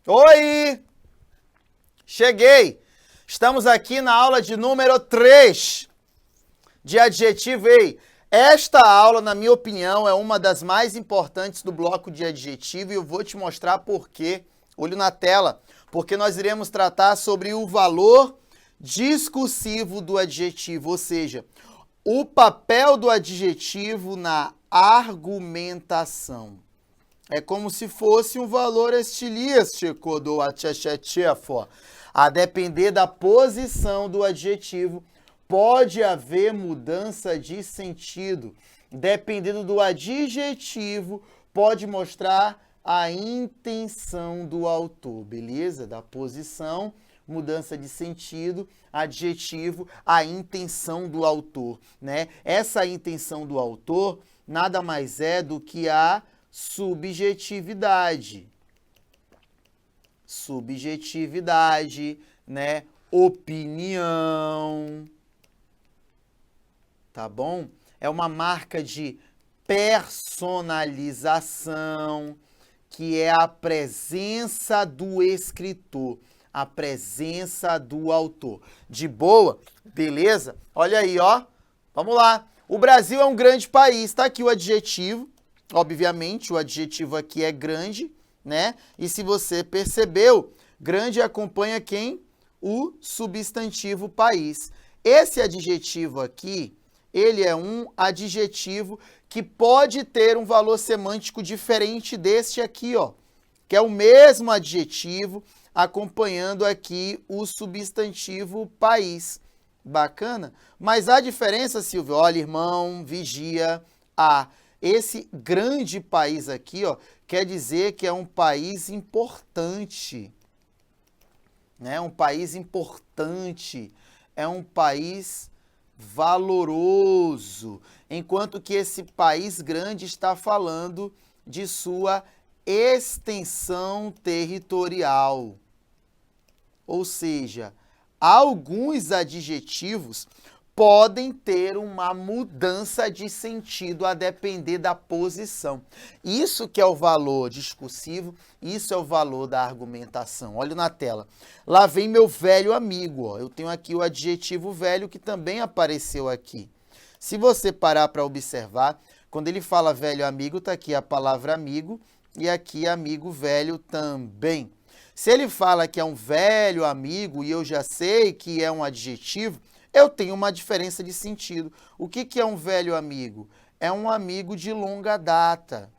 Oi! Cheguei! Estamos aqui na aula de número 3 de adjetivo. Ei, esta aula, na minha opinião, é uma das mais importantes do bloco de adjetivo e eu vou te mostrar por quê. Olho na tela, porque nós iremos tratar sobre o valor discursivo do adjetivo, ou seja, o papel do adjetivo na argumentação. É como se fosse um valor estilístico do adjetivo. A depender da posição do adjetivo, pode haver mudança de sentido. Dependendo do adjetivo, pode mostrar a intenção do autor, beleza? Da posição, mudança de sentido, adjetivo, a intenção do autor, né? Essa intenção do autor nada mais é do que a subjetividade. Subjetividade, né? Opinião. Tá bom? É uma marca de personalização, que é a presença do escritor, a presença do autor. De boa? Beleza? Olha aí, ó. Vamos lá. O Brasil é um grande país. Tá aqui o adjetivo. Obviamente, o adjetivo aqui é grande, né? E se você percebeu, grande acompanha quem? O substantivo país. Esse adjetivo aqui, ele é um adjetivo que pode ter um valor semântico diferente deste aqui, ó, que é o mesmo adjetivo acompanhando aqui o substantivo país. Bacana? Mas a diferença, Silvio, olha, irmão, vigia, esse grande país aqui, ó, quer dizer que é um país importante, né? Um país importante, é um país valoroso, enquanto que esse país grande está falando de sua extensão territorial. Ou seja, alguns adjetivos podem ter uma mudança de sentido a depender da posição. Isso que é o valor discursivo, isso é o valor da argumentação. Olha na tela. Lá vem meu velho amigo, ó. Eu tenho aqui o adjetivo velho que também apareceu aqui. Se você parar para observar, quando ele fala velho amigo, está aqui a palavra amigo e aqui amigo velho também. Se ele fala que é um velho amigo e eu já sei que é um adjetivo, eu tenho uma diferença de sentido. O que é um velho amigo? É um amigo de longa data.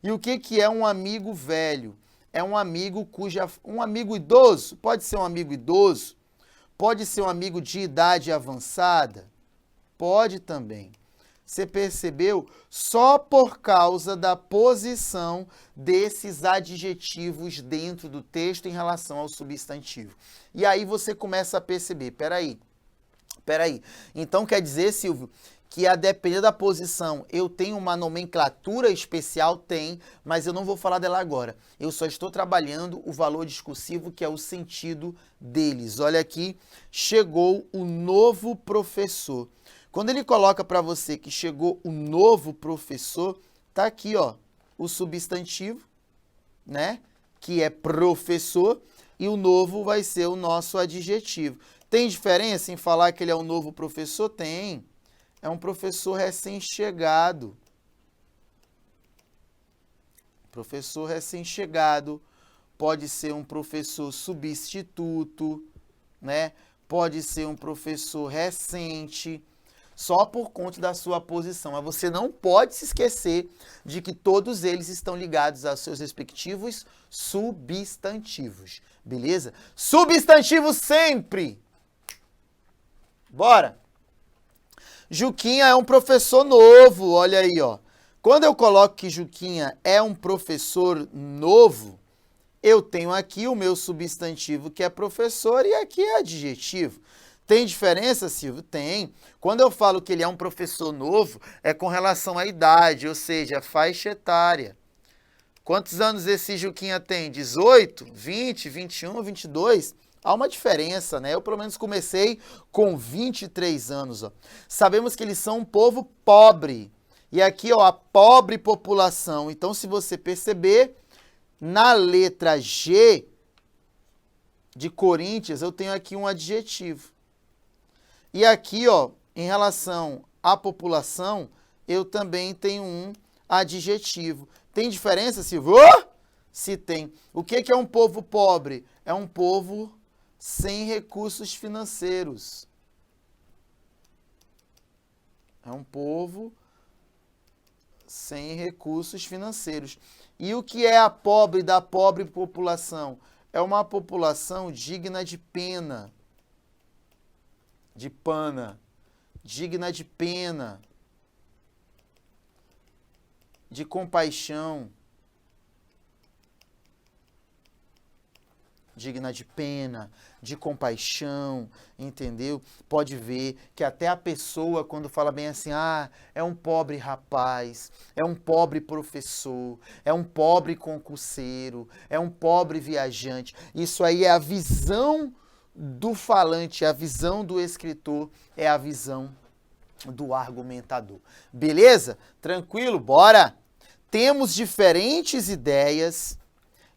E o que é um amigo velho? É um amigo um amigo idoso, pode ser um amigo idoso, pode ser um amigo de idade avançada, pode também. Você percebeu? Só por causa da posição desses adjetivos dentro do texto em relação ao substantivo. E aí você começa a perceber, peraí. Então quer dizer, Silvio, que a depender da posição eu tenho uma nomenclatura especial? Tem, mas eu não vou falar dela agora. Eu só estou trabalhando o valor discursivo, que é o sentido deles. Olha aqui, chegou o novo professor. Quando ele coloca para você que chegou o novo professor, tá aqui, ó, o substantivo, né, que é professor, e o novo vai ser o nosso adjetivo. Tem diferença em falar que ele é um novo professor? Tem. É um professor recém-chegado. Professor recém-chegado. Pode ser um professor substituto, né? Pode ser um professor recente, só por conta da sua posição. Mas você não pode se esquecer de que todos eles estão ligados aos seus respectivos substantivos, beleza? Substantivo sempre! Bora! Juquinha é um professor novo, olha aí, ó. Quando eu coloco que Juquinha é um professor novo, eu tenho aqui o meu substantivo que é professor e aqui é adjetivo. Tem diferença, Silvio? Tem. Quando eu falo que ele é um professor novo, é com relação à idade, ou seja, faixa etária. Quantos anos esse Juquinha tem? 18, 20, 21, 22? Há uma diferença, né? Eu, pelo menos, comecei com 23 anos. Ó. Sabemos que eles são um povo pobre. E aqui, ó, a pobre população. Então, se você perceber, Na letra G de Coríntios, eu tenho aqui um adjetivo. E aqui, ó, em relação à população, eu também tenho um adjetivo. Tem diferença, Silvio? Se tem. O que é um povo pobre? É um povo sem recursos financeiros. É um povo sem recursos financeiros. E o que é a pobre da pobre população? É uma população digna de pena, de pana, digna de pena, de compaixão, digna de pena, de compaixão, entendeu? Pode ver que até a pessoa, quando fala bem assim, é um pobre rapaz, é um pobre professor, é um pobre concurseiro, é um pobre viajante. Isso aí é a visão do falante, a visão do escritor, é a visão do argumentador. Beleza? Tranquilo? Bora! Temos diferentes ideias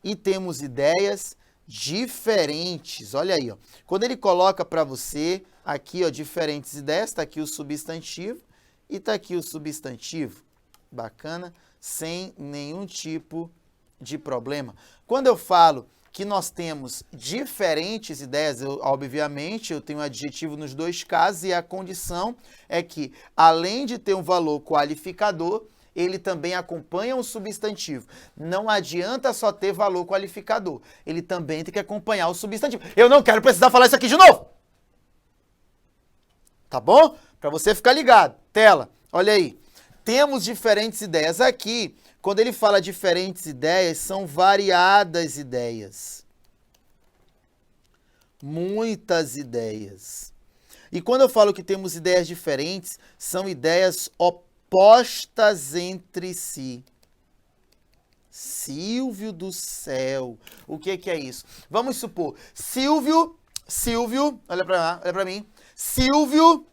e temos ideias diferentes. Olha aí, ó. Quando ele coloca para você aqui, ó, diferentes ideias, tá aqui o substantivo e tá aqui o substantivo. Bacana, sem nenhum tipo de problema. Quando eu falo que nós temos diferentes ideias, obviamente, eu tenho adjetivo nos dois casos e a condição é que, além de ter um valor qualificador, ele também acompanha um substantivo. Não adianta só ter valor qualificador. Ele também tem que acompanhar o substantivo. Eu não quero precisar falar isso aqui de novo. Tá bom? Para você ficar ligado. Tela, olha aí. Temos diferentes ideias. Aqui, quando ele fala diferentes ideias, são variadas ideias. Muitas ideias. E quando eu falo que temos ideias diferentes, são ideias opostas entre si. Silvio do céu. O que é isso? Vamos supor, Silvio, olha para mim. Silvio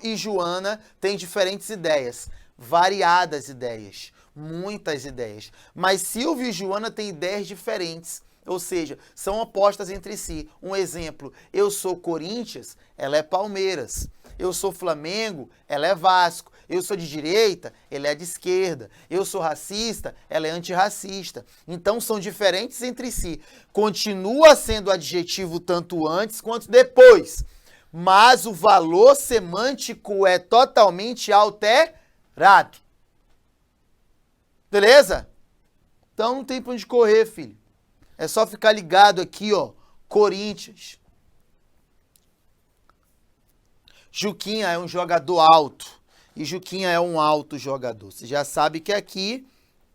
e Joana têm diferentes ideias, variadas ideias, muitas ideias. Mas Silvio e Joana têm ideias diferentes, ou seja, são opostas entre si. Um exemplo, eu sou Corinthians, ela é Palmeiras. Eu sou Flamengo, ela é Vasco. Eu sou de direita, ele é de esquerda. Eu sou racista, ela é antirracista. Então são diferentes entre si. Continua sendo adjetivo tanto antes quanto depois. Mas o valor semântico é totalmente alterado. Beleza? Então não tem pra onde correr, filho. É só ficar ligado aqui, ó. Corinthians. Juquinha é um jogador alto. E Juquinha é um alto jogador. Você já sabe que aqui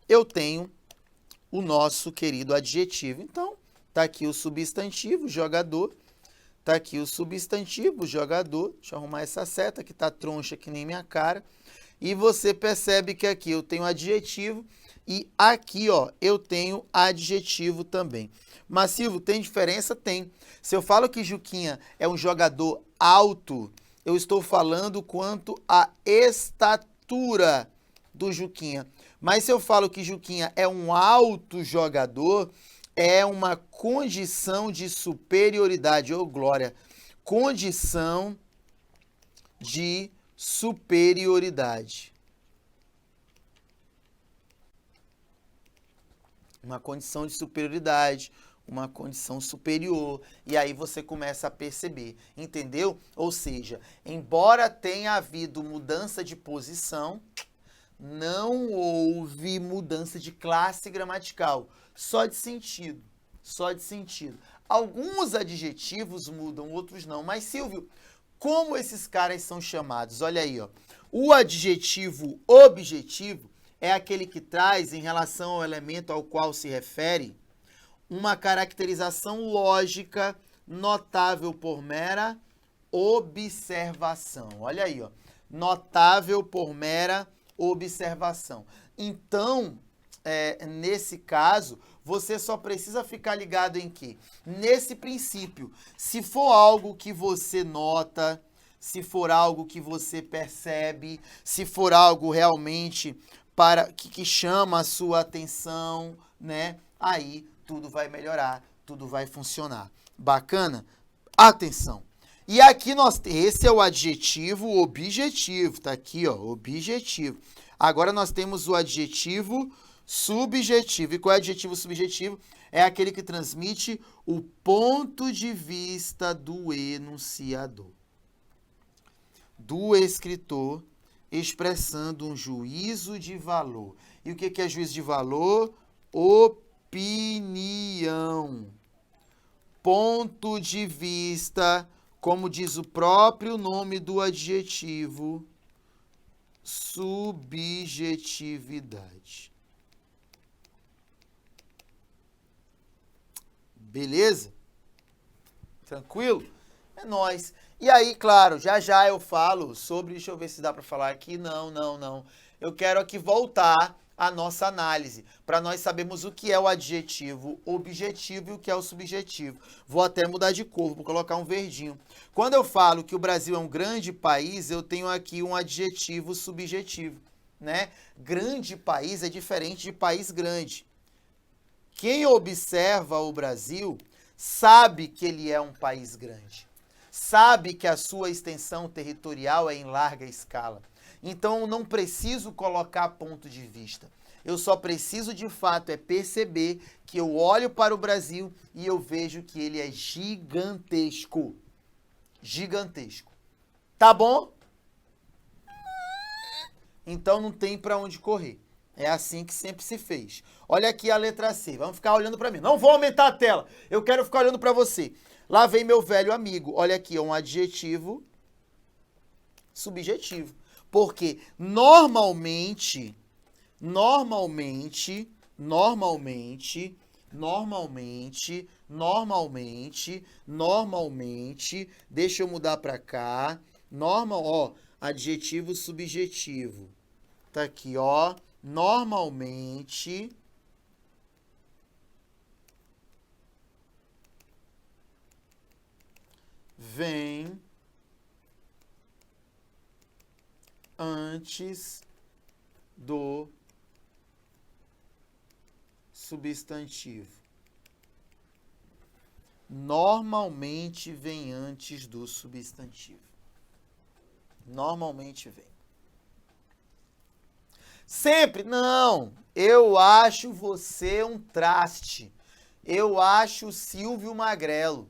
eu tenho o nosso querido adjetivo. Então, tá aqui o substantivo, jogador. Tá aqui o substantivo, jogador. Deixa eu arrumar essa seta que tá troncha que nem minha cara. E você percebe que aqui eu tenho adjetivo e aqui, ó, eu tenho adjetivo também. Mas, Silvio, tem diferença? Tem. Se eu falo que Juquinha é um jogador alto, eu estou falando quanto à estatura do Juquinha. Mas se eu falo que Juquinha é um alto jogador, é uma condição de superioridade. Ô, glória! Condição de superioridade. Uma condição de superioridade, uma condição superior. E aí você começa a perceber, entendeu? Ou seja, embora tenha havido mudança de posição, não houve mudança de classe gramatical, só de sentido, só de sentido. Alguns adjetivos mudam, outros não. Mas, Silvio, como esses caras são chamados? Olha aí, ó. O adjetivo objetivo é aquele que traz, em relação ao elemento ao qual se refere, uma caracterização lógica notável por mera observação. Olha aí, ó. Notável por mera observação. Então, nesse caso, você só precisa ficar ligado em quê? Nesse princípio. Se for algo que você nota, se for algo que você percebe, se for algo realmente que chama a sua atenção, né? Aí tudo vai melhorar, tudo vai funcionar. Bacana? Atenção. E aqui esse é o adjetivo objetivo, tá aqui, ó, objetivo. Agora nós temos o adjetivo subjetivo. E qual é o adjetivo subjetivo? É aquele que transmite o ponto de vista do enunciador, do escritor, expressando um juízo de valor. E o que é juízo de valor? Opinião. Ponto de vista, como diz o próprio nome do adjetivo, subjetividade. Beleza? Tranquilo? É nóis. E aí, claro, já eu falo sobre... Deixa eu ver se dá para falar aqui. Não. Eu quero aqui voltar a nossa análise, para nós sabermos o que é o adjetivo objetivo e o que é o subjetivo. Vou até mudar de cor, vou colocar um verdinho. Quando eu falo que o Brasil é um grande país, eu tenho aqui um adjetivo subjetivo, né? Grande país é diferente de país grande. Quem observa o Brasil sabe que ele é um país grande, sabe que a sua extensão territorial é em larga escala. Então, eu não preciso colocar ponto de vista. Eu só preciso, de fato, perceber que eu olho para o Brasil e eu vejo que ele é gigantesco. Gigantesco. Tá bom? Então, não tem para onde correr. É assim que sempre se fez. Olha aqui a letra C. Vamos ficar olhando para mim. Não vou aumentar a tela. Eu quero ficar olhando para você. Lá vem meu velho amigo. Olha aqui, é um adjetivo subjetivo. Porque normalmente, deixa eu mudar para cá. Adjetivo subjetivo. Tá aqui, ó. Normalmente vem antes do substantivo. Normalmente vem antes do substantivo. Normalmente vem. Sempre? Não. Eu acho você um traste. Eu acho o Silvio magrelo.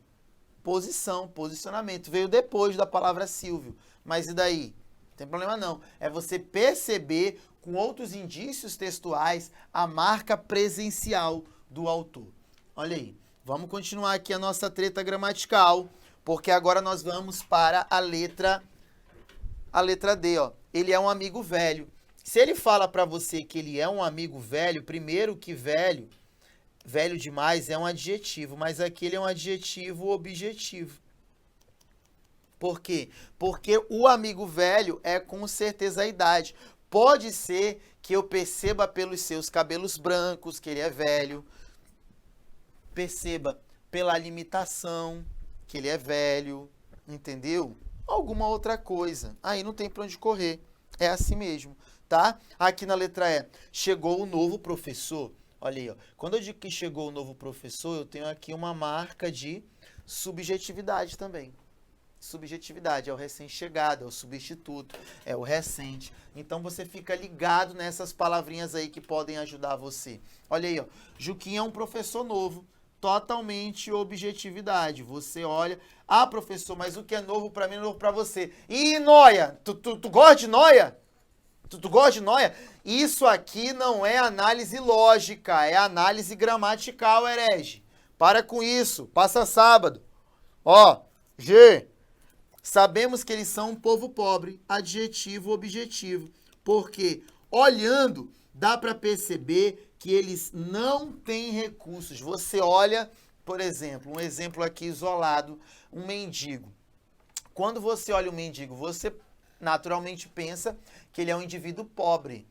Posicionamento. Veio depois da palavra Silvio. Mas e daí? Não tem problema não. É você perceber com outros indícios textuais a marca presencial do autor. Olha aí. Vamos continuar aqui a nossa treta gramatical, porque agora nós vamos para a letra D, ó. Ele é um amigo velho. Se ele fala para você que ele é um amigo velho, primeiro que velho demais é um adjetivo, mas aqui ele é um adjetivo objetivo. Por quê? Porque o amigo velho é com certeza a idade. Pode ser que eu perceba pelos seus cabelos brancos que ele é velho, perceba pela limitação que ele é velho, entendeu? Alguma outra coisa. Aí não tem para onde correr. É assim mesmo, tá? Aqui na letra E, chegou o novo professor. Olha aí, ó. Quando eu digo que chegou o novo professor, eu tenho aqui uma marca de subjetividade também. Subjetividade é o recém-chegado, é o substituto, é o recente. Então você fica ligado nessas palavrinhas aí que podem ajudar você. Olha aí, ó. Juquinha é um professor novo. Totalmente objetividade. Você olha, professor, mas o que é novo para mim é novo para você. E Noia? Tu gosta de Noia? Tu gosta de Noia? Isso aqui não é análise lógica, é análise gramatical, herege. Para com isso, passa sábado. Ó, G. Sabemos que eles são um povo pobre, adjetivo objetivo. Porque olhando, dá para perceber que eles não têm recursos. Você olha, por exemplo, um exemplo aqui isolado, um mendigo. Quando você olha um mendigo, você naturalmente pensa que ele é um indivíduo pobre,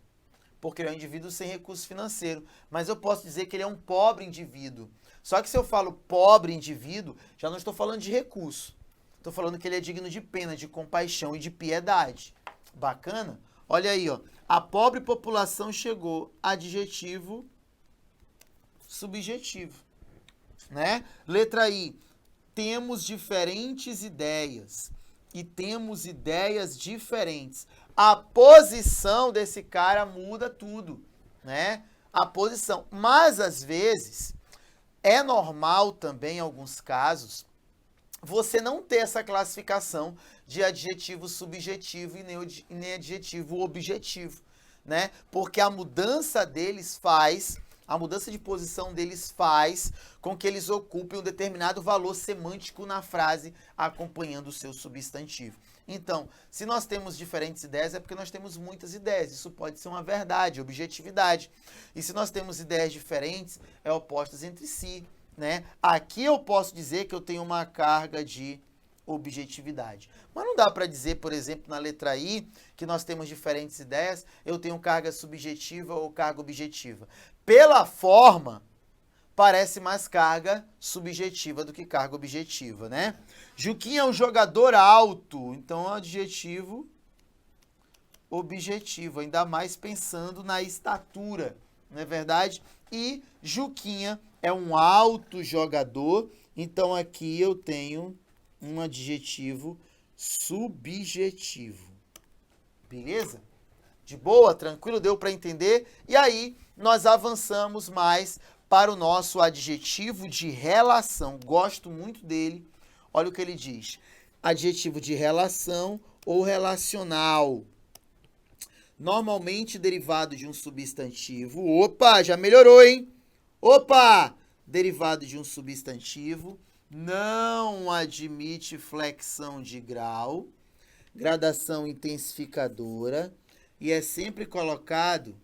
porque ele é um indivíduo sem recurso financeiro. Mas eu posso dizer que ele é um pobre indivíduo. Só que se eu falo pobre indivíduo, já não estou falando de recurso. Estou falando que ele é digno de pena, de compaixão e de piedade. Bacana? Olha aí, ó. A pobre população chegou. Adjetivo subjetivo, né? Letra I, temos diferentes ideias e temos ideias diferentes. A posição desse cara muda tudo, né? A posição. Mas, às vezes, é normal também, em alguns casos, você não ter essa classificação de adjetivo subjetivo e nem adjetivo objetivo, né? Porque a mudança de posição deles faz com que eles ocupem um determinado valor semântico na frase acompanhando o seu substantivo. Então, se nós temos diferentes ideias, é porque nós temos muitas ideias. Isso pode ser uma verdade, objetividade. E se nós temos ideias diferentes, é opostas entre si, né? Aqui eu posso dizer que eu tenho uma carga de objetividade. Mas não dá para dizer, por exemplo, na letra I, que nós temos diferentes ideias, eu tenho carga subjetiva ou carga objetiva. Pela forma, parece mais carga subjetiva do que carga objetiva, né? Juquinha é um jogador alto, então é um adjetivo objetivo, ainda mais pensando na estatura, não é verdade? E Juquinha é um alto jogador, então aqui eu tenho um adjetivo subjetivo. Beleza? De boa, tranquilo, deu para entender? E aí, nós avançamos mais para o nosso adjetivo de relação. Gosto muito dele. Olha o que ele diz. Adjetivo de relação ou relacional. Normalmente derivado de um substantivo. Opa, já melhorou, hein? Opa! Derivado de um substantivo. Não admite flexão de grau. Gradação intensificadora. E é sempre colocado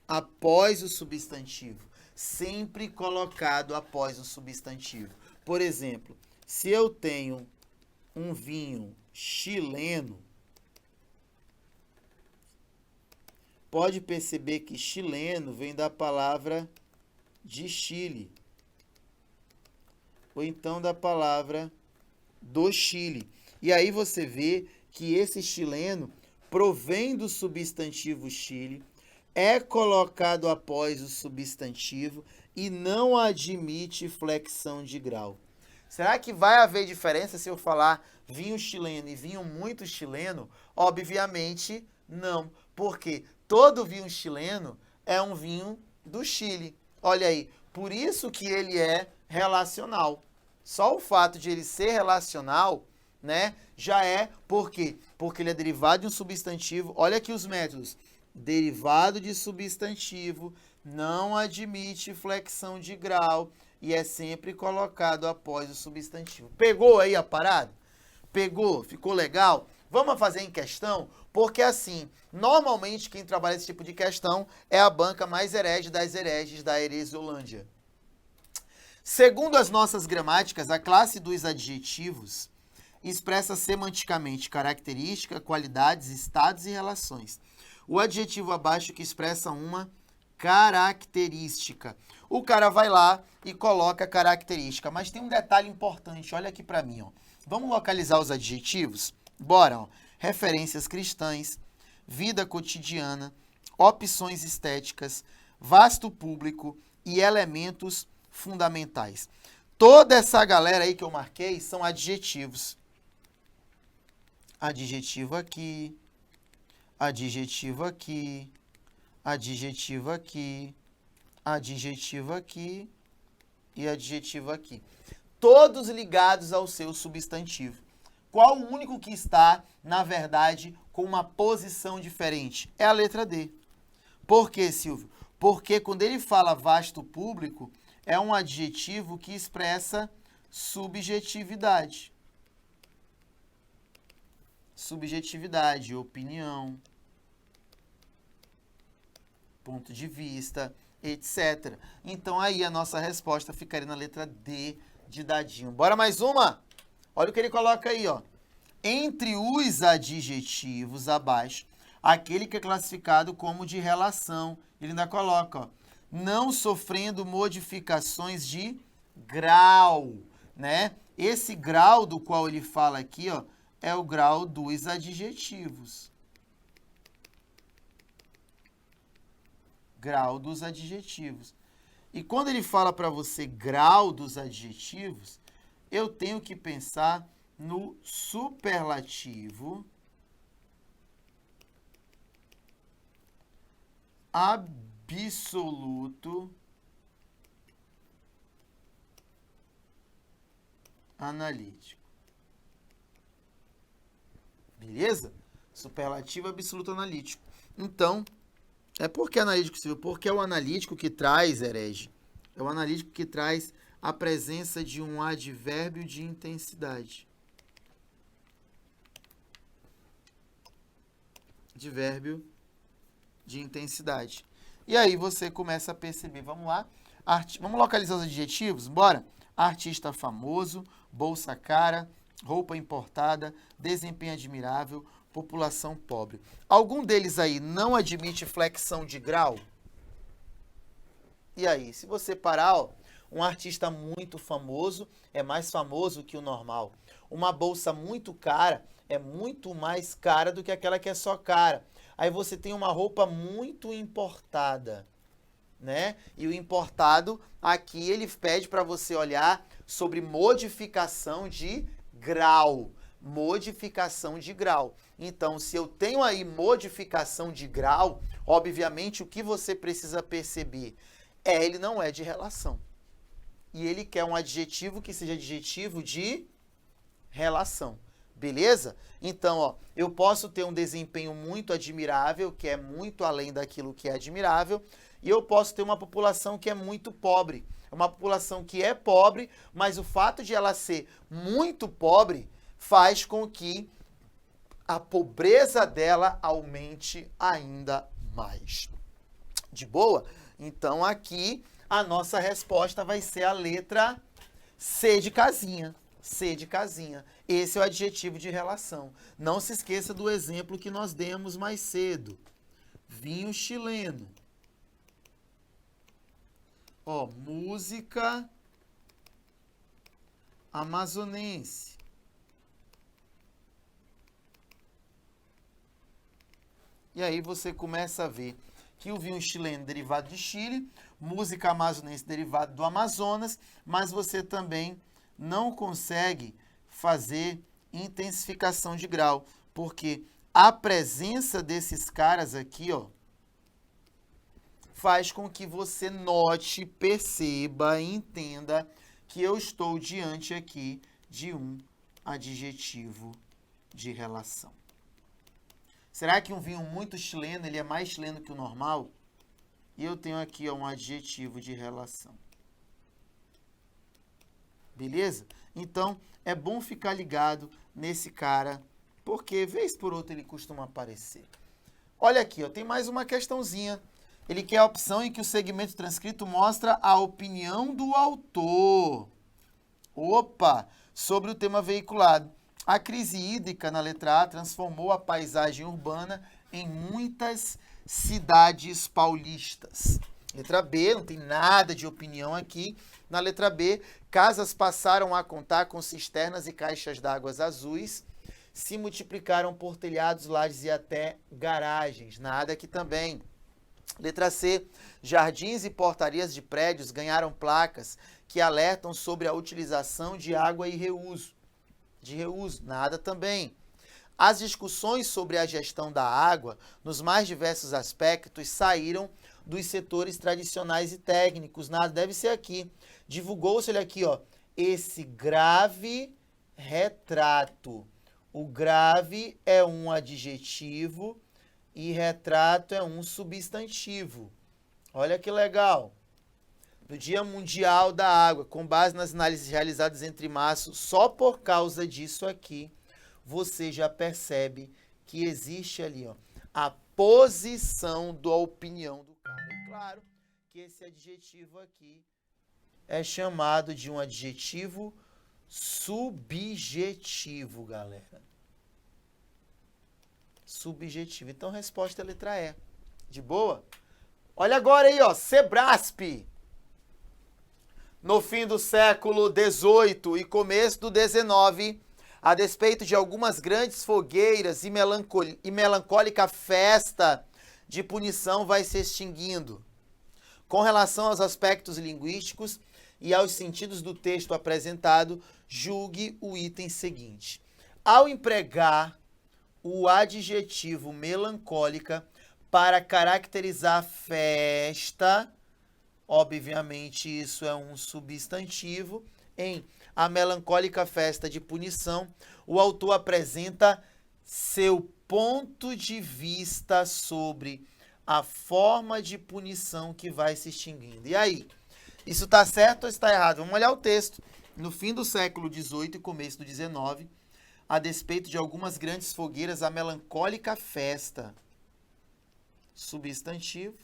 após o substantivo. Sempre colocado após o substantivo. Por exemplo, se eu tenho um vinho chileno, pode perceber que chileno vem da palavra de Chile, ou então da palavra do Chile. E aí você vê que esse chileno provém do substantivo Chile, é colocado após o substantivo e não admite flexão de grau. Será que vai haver diferença se eu falar vinho chileno e vinho muito chileno? Obviamente não, porque todo vinho chileno é um vinho do Chile. Olha aí, por isso que ele é relacional. Só o fato de ele ser relacional, né, já é por quê? Porque ele é derivado de um substantivo. Olha aqui os métodos. Derivado de substantivo, não admite flexão de grau e é sempre colocado após o substantivo. Pegou aí a parada? Pegou? Ficou legal? Vamos fazer em questão? Porque assim, normalmente quem trabalha esse tipo de questão é a banca mais herege das hereges da Heresiolândia. Segundo as nossas gramáticas, a classe dos adjetivos expressa semanticamente característica, qualidades, estados e relações. O adjetivo abaixo que expressa uma característica. O cara vai lá e coloca característica, mas tem um detalhe importante, olha aqui para mim, ó. Vamos localizar os adjetivos? Bora, ó. Referências cristãs, vida cotidiana, opções estéticas, vasto público e elementos fundamentais. Toda essa galera aí que eu marquei são adjetivos. Adjetivo aqui, adjetivo aqui, adjetivo aqui, adjetivo aqui e adjetivo aqui. Todos ligados ao seu substantivo. Qual o único que está, na verdade, com uma posição diferente? É a letra D. Por quê, Silvio? Porque quando ele fala vasto público, é um adjetivo que expressa subjetividade. Subjetividade, opinião, ponto de vista, etc. Então aí a nossa resposta ficaria na letra D de dadinho. Bora mais uma? Olha o que ele coloca aí, ó. Entre os adjetivos abaixo, aquele que é classificado como de relação, ele ainda coloca, ó, não sofrendo modificações de grau, né? Esse grau do qual ele fala aqui, ó, é o grau dos adjetivos. Grau dos adjetivos. E quando ele fala para você grau dos adjetivos, eu tenho que pensar no superlativo absoluto analítico. Beleza? Superlativo absoluto analítico. Então, por que analítico, Silvio? Porque é o analítico que traz, herege. É o analítico que traz a presença de um advérbio de intensidade. Advérbio de intensidade. E aí você começa a perceber, vamos lá, vamos localizar os adjetivos? Bora? Artista famoso, bolsa cara, roupa importada, desempenho admirável, população pobre. Algum deles aí não admite flexão de grau? E aí, se você parar, ó, um artista muito famoso é mais famoso que o normal. Uma bolsa muito cara é muito mais cara do que aquela que é só cara. Aí você tem uma roupa muito importada, né? E o importado, aqui ele pede para você olhar sobre modificação de grau. Modificação de grau. Então, se eu tenho aí modificação de grau, obviamente o que você precisa perceber ele não é de relação. E ele quer um adjetivo que seja adjetivo de relação. Beleza? Então, ó, eu posso ter um desempenho muito admirável, que é muito além daquilo que é admirável, e eu posso ter uma população que é muito pobre. Uma população que é pobre, mas o fato de ela ser muito pobre faz com que a pobreza dela aumente ainda mais. De boa? Então, aqui, a nossa resposta vai ser a letra C de casinha. C de casinha. Esse é o adjetivo de relação. Não se esqueça do exemplo que nós demos mais cedo. Vinho chileno. Ó, música amazonense. E aí você começa a ver que o vinho chileno derivado de Chile, música amazonense derivado do Amazonas, mas você também não consegue fazer intensificação de grau, porque a presença desses caras aqui, ó, faz com que você note, perceba, entenda que eu estou diante aqui de um adjetivo de relação. Será que um vinho muito chileno, ele é mais chileno que o normal? E eu tenho aqui ó, um adjetivo de relação. Beleza? Então, é bom ficar ligado nesse cara, porque vez por outra ele costuma aparecer. Olha aqui, ó, tem mais uma questãozinha. Ele quer a opção em que o segmento transcrito mostra a opinião do autor. Opa! Sobre o tema veiculado. A crise hídrica, na letra A, transformou a paisagem urbana em muitas cidades paulistas. Letra B, não tem nada de opinião aqui. Na letra B, casas passaram a contar com cisternas e caixas d'água azuis, se multiplicaram por telhados, lajes e até garagens. Nada aqui também. Letra C, jardins e portarias de prédios ganharam placas que alertam sobre a utilização de água e reuso. De reuso, nada também. As discussões sobre a gestão da água, nos mais diversos aspectos, saíram dos setores tradicionais e técnicos. Nada, deve ser aqui. Divulgou-se, olha aqui, ó, esse grave retrato. O grave é um adjetivo e retrato é um substantivo. Olha que legal. Do Dia Mundial da Água, com base nas análises realizadas entre março, só por causa disso aqui, você já percebe que existe ali ó, a posição da opinião do cara. E claro que esse adjetivo aqui é chamado de um adjetivo subjetivo, galera. Subjetivo. Então, a resposta é a letra E. De boa? Olha agora aí, ó, Sebrasp. No fim do século XVIII e começo do XIX, a despeito de algumas grandes fogueiras e melancólica festa de punição vai se extinguindo. Com relação aos aspectos linguísticos e aos sentidos do texto apresentado, julgue o item seguinte. Ao empregar o adjetivo melancólica para caracterizar festa, obviamente isso é um substantivo, em A Melancólica Festa de Punição, o autor apresenta seu ponto de vista sobre a forma de punição que vai se extinguindo. E aí, isso está certo ou está errado? Vamos olhar o texto. No fim do século XVIII e começo do XIX, a despeito de algumas grandes fogueiras, a melancólica festa, substantivo,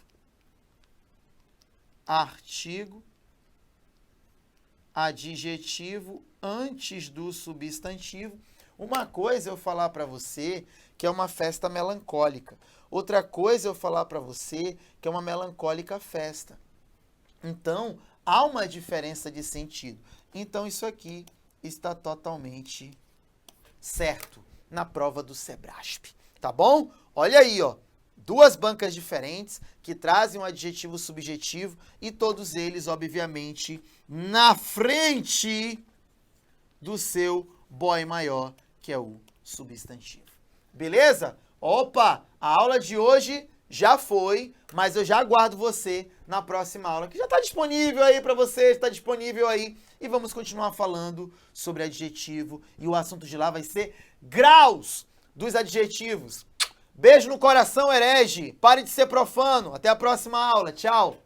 artigo, adjetivo antes do substantivo. Uma coisa é eu falar para você que é uma festa melancólica. Outra coisa é eu falar para você que é uma melancólica festa. Então, há uma diferença de sentido. Então, isso aqui está totalmente certo na prova do Sebrasp. Tá bom? Olha aí, ó. Duas bancas diferentes que trazem um adjetivo subjetivo e todos eles, obviamente, na frente do seu boy maior, que é o substantivo. Beleza? Opa, a aula de hoje já foi, mas eu já aguardo você na próxima aula, que já está disponível aí para você, está disponível aí. E vamos continuar falando sobre adjetivo e o assunto de lá vai ser graus dos adjetivos. Beijo no coração, herege. Pare de ser profano. Até a próxima aula. Tchau.